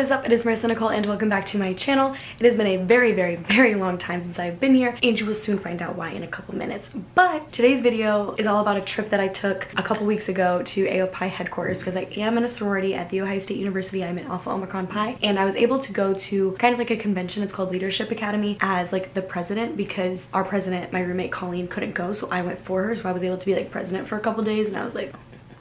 is up? It is Marissa Nicole and welcome back to my channel. It has been a very long time since I've been here and you will soon find out why in a couple minutes. But today's video is all about a trip that I took a couple weeks ago to AOPi headquarters because I am in a sorority at The Ohio State University. I'm in Alpha Omicron Pi and I was able to go to kind of like a convention. It's called Leadership Academy as like the president because our president, my roommate Colleen, couldn't go, so I went for her. So I was able to be like president for a couple days and I was like,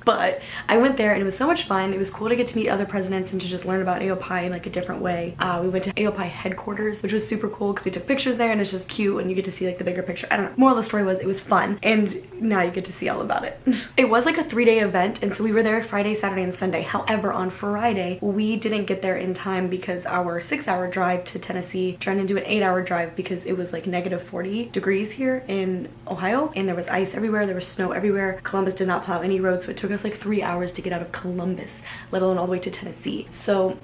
but I went there and it was so much fun. It was cool to get to meet other presidents and to just learn about AOPi in like a different way. We went to AOPi headquarters, which was super cool because we took pictures there and it's just cute and you get to see like the bigger picture. I don't know. Moral of the story was it was fun and now you get to see all about it. It was like a 3-day event and so we were there Friday, Saturday, and Sunday. However, on Friday, we didn't get there in time because our 6-hour drive to Tennessee turned into an 8-hour drive because it was like negative 40 degrees here in Ohio and there was ice everywhere. There was snow everywhere. Columbus did not plow any roads, so it took us like 3 hours to get out of Columbus, let alone all the way to Tennessee. So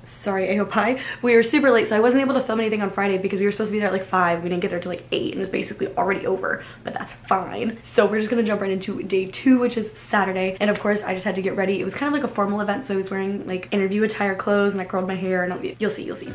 sorry AOPi, we were super late, so I wasn't able to film anything on Friday because we were supposed to be there at like 5. We didn't get there till like 8 and it was basically already over, but that's fine. So we're just gonna jump right into day 2, which is Saturday. And of course I just had to get ready. It was kind of like a formal event, so I was wearing like interview attire clothes and I curled my hair and you'll see.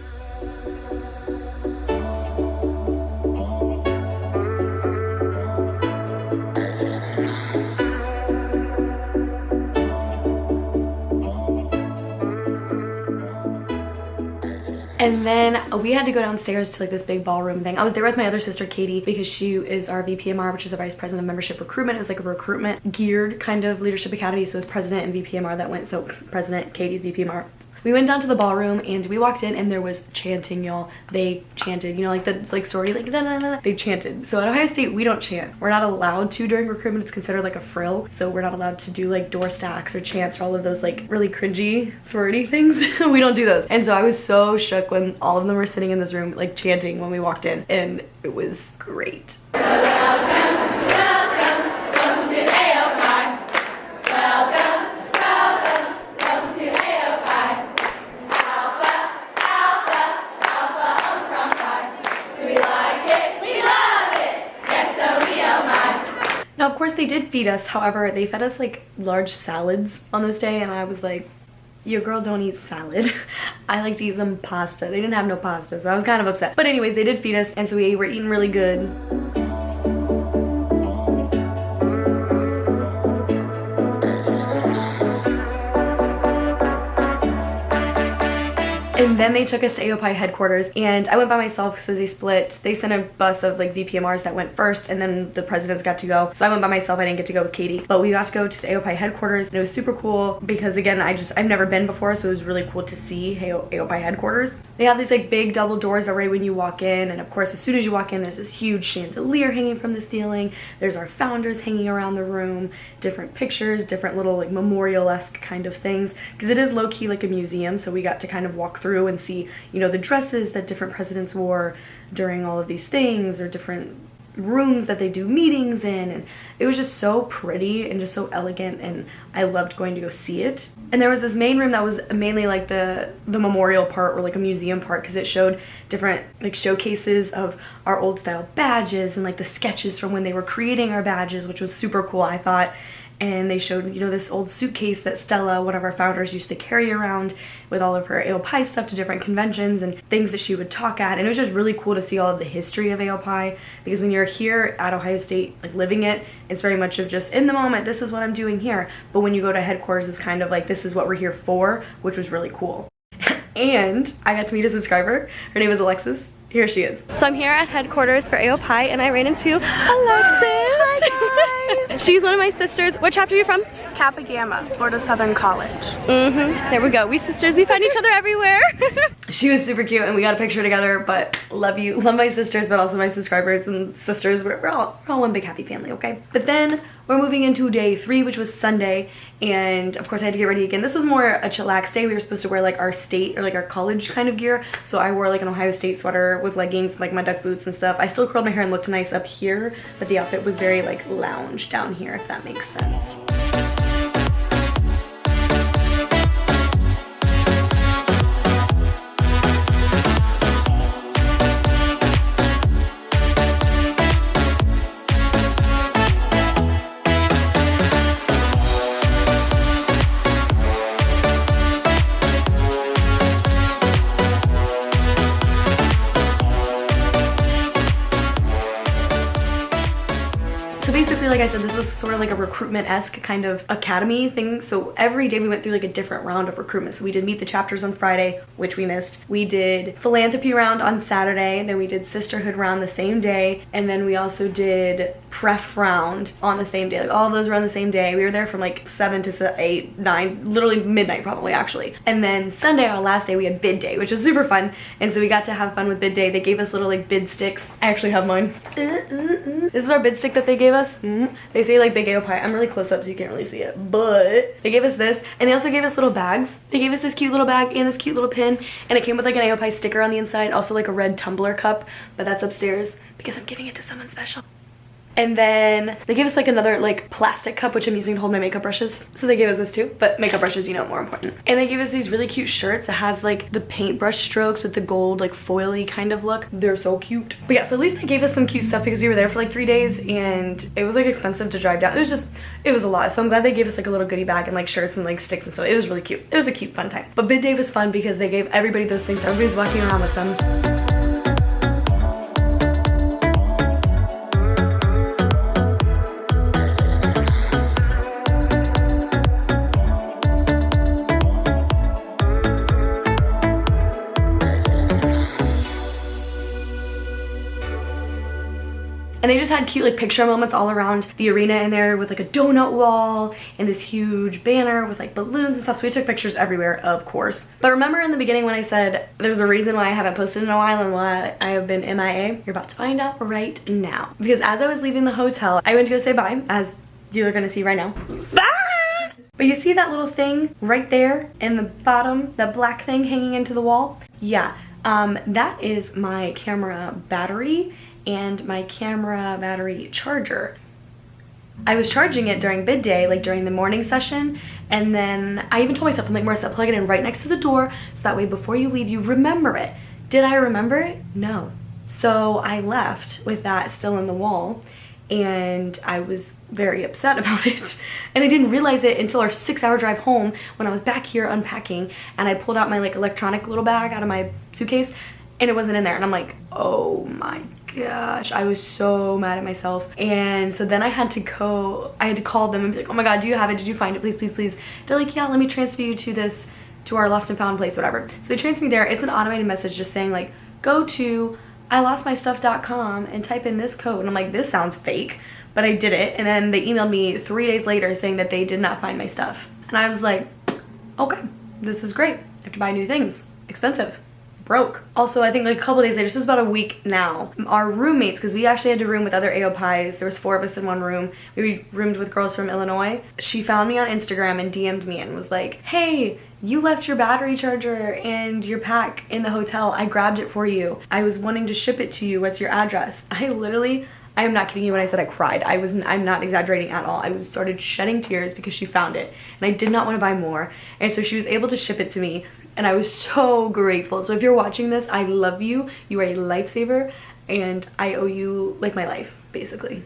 And then we had to go downstairs to like this big ballroom thing. I was there with my other sister Katie because she is our VPMR, which is a vice president of membership recruitment. It was like a recruitment geared kind of leadership academy, so it was president and VPMR that went. So president, Katie's VPMR. We went down to the ballroom and we walked in and there was chanting, y'all. They chanted, you know, like the like sorority, like da, da, da, da. They chanted. So at Ohio State, we don't chant. We're not allowed to during recruitment. It's considered like a frill. So we're not allowed to do like door stacks or chants or all of those like really cringy sorority things. We don't do those. And so I was so shook when all of them were sitting in this room like chanting when we walked in, and it was great. Now, of course, they did feed us. However, they fed us like large salads on this day, and I was like, your girl don't eat salad. I like to eat some pasta. They didn't have no pasta, so I was kind of upset. But anyways, they did feed us, and so we were eating really good. And then they took us to AOPi headquarters and I went by myself because they split. They sent a bus of like VPMRs that went first and then the presidents got to go. So I went by myself. I didn't get to go with Katie, but we got to go to the AOPi headquarters and it was super cool because again, I've never been before, so it was really cool to see AOPi headquarters. They have these like big double doors that right when you walk in, and of course as soon as you walk in there's this huge chandelier hanging from the ceiling. There's our founders hanging around the room, different pictures, different little like memorial-esque kind of things because it is low-key like a museum, so we got to kind of walk through and see, you know, the dresses that different presidents wore during all of these things or different rooms that they do meetings in, and it was just so pretty and just so elegant and I loved going to go see it. And there was this main room that was mainly like the memorial part or like a museum part because it showed different like showcases of our old style badges and like the sketches from when they were creating our badges, which was super cool, I thought. And they showed, you know, this old suitcase that Stella, one of our founders, used to carry around with all of her AOPi stuff to different conventions and things that she would talk at. And it was just really cool to see all of the history of AOPi because when you're here at Ohio State, like living it, it's very much of just in the moment, this is what I'm doing here. But when you go to headquarters, it's kind of like, this is what we're here for, which was really cool. And I got to meet a subscriber. Her name is Alexis. Here she is. So I'm here at headquarters for AOPi and I ran into Alexis. Hi guys. She's one of my sisters. What chapter are you from? Kappa Gamma, Florida Southern College. There we go. We sisters, we find each other everywhere. She was super cute and we got a picture together, but love you. Love my sisters, but also my subscribers and sisters. We're all one big happy family, okay? But then we're moving into day 3, which was Sunday, and of course I had to get ready again. This was more a chillax day. We were supposed to wear like our state or like our college kind of gear, so I wore like an Ohio State sweater with leggings, like my duck boots and stuff. I still curled my hair and looked nice up here, but the outfit was very like lounge down here, if that makes sense. So basically, like I said, this was sort of like a recruitment-esque kind of academy thing. So every day we went through like a different round of recruitment. So we did meet the chapters on Friday, which we missed. We did philanthropy round on Saturday, and then we did sisterhood round the same day, and then we also did pref round on the same day. Like all of those were on the same day. We were there from like 7 to 8, 9, literally midnight probably actually. And then Sunday, our last day, we had bid day, which was super fun. And so we got to have fun with bid day. They gave us little like bid sticks. I actually have mine. This is our bid stick that they gave us. They say like big AOPi. I'm really close up so you can't really see it, but they gave us this, and they also gave us little bags. They gave us this cute little bag and this cute little pin, and it came with like an AOPi sticker on the inside, also like a red tumbler cup, but that's upstairs because I'm giving it to someone special. And then they gave us like another like plastic cup, which I'm using to hold my makeup brushes. So they gave us this too, but makeup brushes, you know, more important. And they gave us these really cute shirts that has like the paintbrush strokes with the gold like foily kind of look. They're so cute. But yeah, so at least they gave us some cute stuff because we were there for like 3 days and it was like expensive to drive down. It was a lot. So I'm glad they gave us like a little goodie bag and like shirts and like sticks and stuff. It was really cute. It was a cute fun time. But bid day was fun because they gave everybody those things. So everybody's walking around with them. And they just had cute like picture moments all around the arena in there with like a donut wall and this huge banner with like balloons and stuff. So we took pictures everywhere, of course. But remember in the beginning when I said there's a reason why I haven't posted in a while and why I have been MIA? You're about to find out right now. Because as I was leaving the hotel, I went to go say bye, as you're gonna see right now. Bye! But you see that little thing right there in the bottom, that black thing hanging into the wall? Yeah, that is my camera battery and my camera battery charger. I was charging it during bid day, like during the morning session, and then I even told myself, I'm like, Marissa, plug it in right next to the door so that way before you leave you remember it. Did I remember it? No. So I left with that still in the wall and I was very upset about it. And I didn't realize it until our 6-hour drive home when I was back here unpacking and I pulled out my like electronic little bag out of my suitcase and it wasn't in there. And I'm like, oh my gosh, I was so mad at myself. And so then I had to call them and be like, oh my god, do you have it? Did you find it? Please, please, please. They're like, yeah, let me transfer you to our lost and found place, whatever. So they transfer me there. It's an automated message just saying like, go to ilostmystuff.com and type in this code. And I'm like, this sounds fake, but I did it. And then they emailed me 3 days later saying that they did not find my stuff. And I was like, okay, this is great. I have to buy new things. Expensive. Broke. Also, I think like a couple days later, this was about a week now, our roommates, because we actually had to room with other AOPis, there was 4 of us in one room, we roomed with girls from Illinois. She found me on Instagram and DM'd me and was like, hey, you left your battery charger and your pack in the hotel. I grabbed it for you. I was wanting to ship it to you. What's your address? I am not kidding you when I said I cried. I'm not exaggerating at all. I started shedding tears because she found it and I did not want to buy more. And so she was able to ship it to me and I was so grateful. So if you're watching this, I love you. You are a lifesaver and I owe you like my life, basically.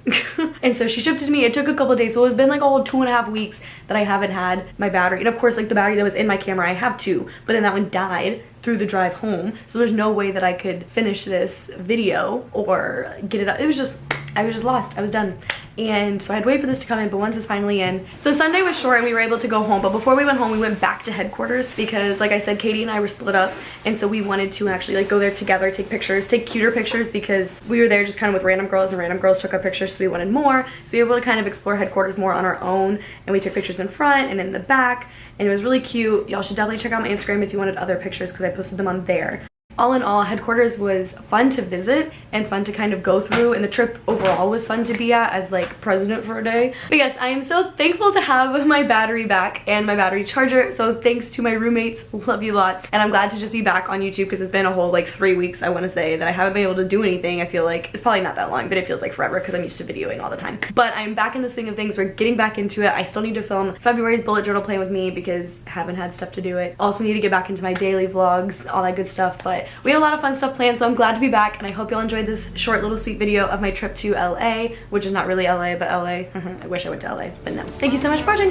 And so she shipped it to me. It took a couple of days. So it's been like 2.5 weeks that I haven't had my battery. And of course, like the battery that was in my camera, I have 2, but then that one died through the drive home. So there's no way that I could finish this video or get it up. I was just lost. I was done. And so I had to wait for this to come in, but once it's finally in. So Sunday was short and we were able to go home, but before we went home, we went back to headquarters because like I said, Katie and I were split up. And so we wanted to actually like go there together, take pictures, take cuter pictures because we were there just kind of with random girls and random girls took our pictures. So we wanted more. So we were able to kind of explore headquarters more on our own. And we took pictures in front and in the back. And it was really cute. Y'all should definitely check out my Instagram if you wanted other pictures because I posted them on there. All in all, headquarters was fun to visit and fun to kind of go through, and the trip overall was fun to be at as like president for a day. But yes, I am so thankful to have my battery back and my battery charger, so thanks to my roommates, love you lots. And I'm glad to just be back on YouTube because it's been a whole like 3 weeks, I want to say, that I haven't been able to do anything. I feel like it's probably not that long, but it feels like forever because I'm used to videoing all the time. But I'm back in the swing of things. We're getting back into it. I still need to film February's bullet journal plan with me because I haven't had stuff to do it. Also need to get back into my daily vlogs, all that good stuff, but we have a lot of fun stuff planned, so I'm glad to be back, and I hope y'all enjoyed this short little sweet video of my trip to LA, which is not really LA, but LA. I wish I went to LA, but no. Thank you so much for watching.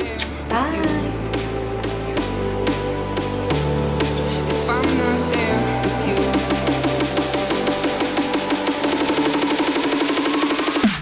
Bye.